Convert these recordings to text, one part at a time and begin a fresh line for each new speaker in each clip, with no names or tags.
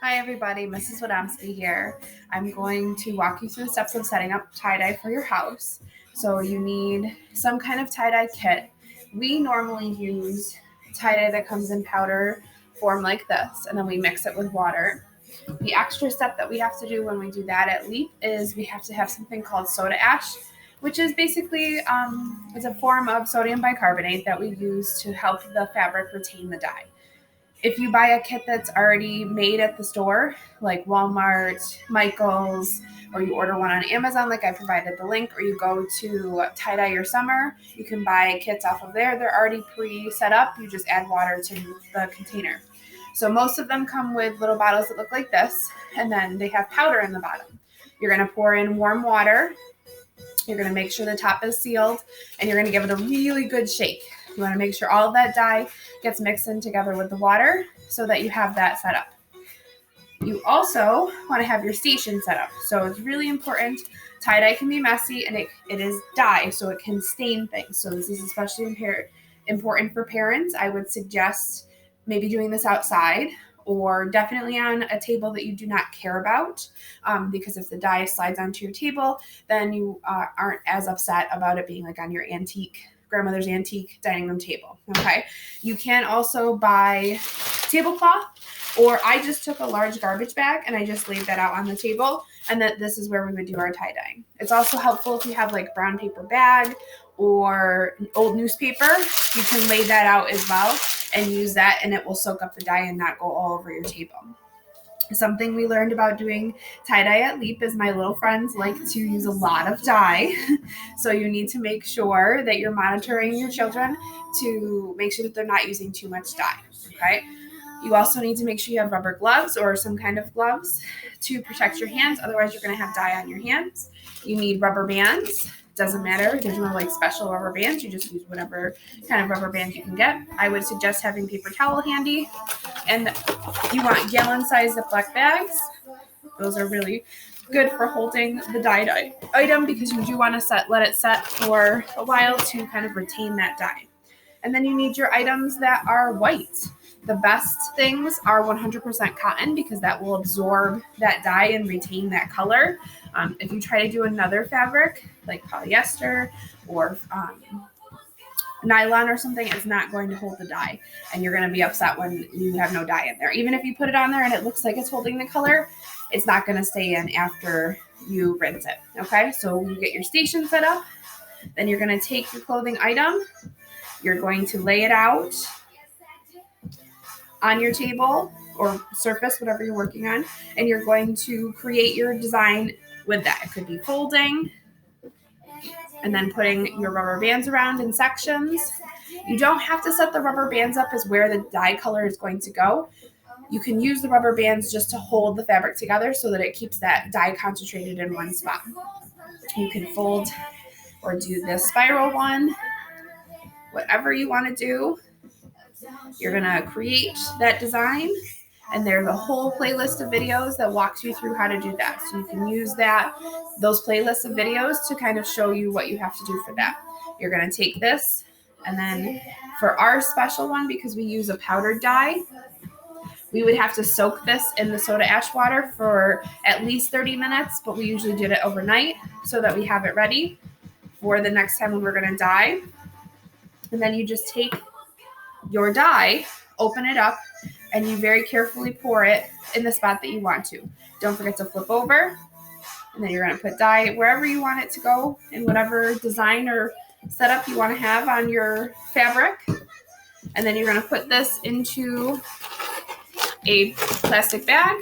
Hi everybody, Mrs. Wadomski here. I'm going to walk you through the steps of setting up tie-dye for your house. So you need some kind of tie-dye kit. We normally use tie-dye that comes in powder form like this, and then we mix it with water. The extra step that we have to do when we do that at LEAP is we have to have something called soda ash, which is basically it's a form of sodium bicarbonate that we use to help the fabric retain the dye. If you buy a kit that's already made at the store, like Walmart, Michael's, or you order one on Amazon, like I provided the link, or you go to Tie Dye Your Summer, you can buy kits off of there. They're already pre-set up. You just add water to the container. So most of them come with little bottles that look like this, and then they have powder in the bottom. You're going to pour in warm water. You're going to make sure the top is sealed, and you're going to give it a really good shake. You want to make sure all of that dye gets mixed in together with the water so that you have that set up. You also want to have your station set up. So it's really important. Tie-dye can be messy, and it is dye, so it can stain things. So this is especially important for parents. I would suggest maybe doing this outside, or definitely on a table that you do not care about, because if the dye slides onto your table, then you aren't as upset about it being like on your grandmother's antique dining room table. Okay. You can also buy tablecloth, or I just took a large garbage bag and I just laid that out on the table, and that this is where we would do our tie-dyeing. It's also helpful if you have like brown paper bag or an old newspaper, you can lay that out as well and use that, and it will soak up the dye and not go all over your table. Something we learned about doing tie-dye at LEAP is my little friends like to use a lot of dye. So you need to make sure that you're monitoring your children to make sure that they're not using too much dye. Okay. You also need to make sure you have rubber gloves or some kind of gloves to protect your hands. Otherwise, you're going to have dye on your hands. You need rubber bands. Doesn't matter. There's no like special rubber bands. You just use whatever kind of rubber band you can get. I would suggest having paper towel handy. And you want gallon-sized Ziploc bags. Those are really good for holding the dyed item because you do want to let it set for a while to kind of retain that dye. And then you need your items that are white. The best things are 100% cotton because that will absorb that dye and retain that color. If you try to do another fabric like polyester or nylon or something, it's not going to hold the dye, and you're going to be upset when you have no dye in there. Even if you put it on there and it looks like it's holding the color, it's not going to stay in after you rinse it. Okay, so you get your station set up, then you're going to take your clothing item, you're going to lay it out on your table or surface, whatever you're working on, and you're going to create your design with that. It could be folding and then putting your rubber bands around in sections. You don't have to set the rubber bands up as where the dye color is going to go. You can use the rubber bands just to hold the fabric together so that it keeps that dye concentrated in one spot. You can fold or do this spiral one, whatever you want to do. You're going to create that design, and there's a whole playlist of videos that walks you through how to do that. So you can use those playlists of videos to kind of show you what you have to do for that. You're going to take this, and then for our special one, because we use a powdered dye, we would have to soak this in the soda ash water for at least 30 minutes, but we usually did it overnight so that we have it ready for the next time when we're going to dye. And then you just take your dye, open it up, and you very carefully pour it in the spot that you want to. Don't forget to flip over, and then you're going to put dye wherever you want it to go in whatever design or setup you want to have on your fabric. And then you're going to put this into a plastic bag,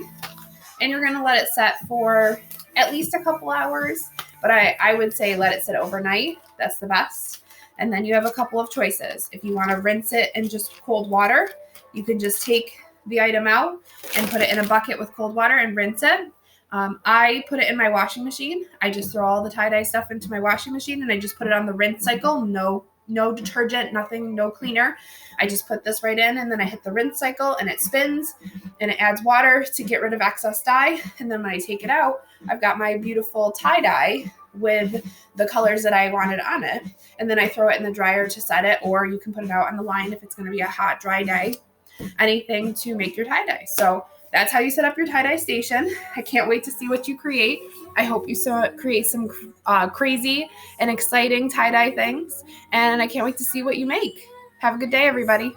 and you're going to let it set for at least a couple hours, but I would say let it sit overnight. That's the best. And then you have a couple of choices. If you want to rinse it in just cold water, you can just take the item out and put it in a bucket with cold water and rinse it. I put it in my washing machine. I just throw all the tie-dye stuff into my washing machine, and I just put it on the rinse cycle. No detergent, nothing, no cleaner. I just put this right in, and then I hit the rinse cycle, and it spins, and it adds water to get rid of excess dye. And then when I take it out, I've got my beautiful tie-dye with the colors that I wanted on it. And then I throw it in the dryer to set it, or you can put it out on the line if it's going to be a hot, dry day, anything to make your tie-dye. So that's how you set up your tie-dye station. I can't wait to see what you create. I hope you create some crazy and exciting tie-dye things, and I can't wait to see what you make. Have a good day, everybody.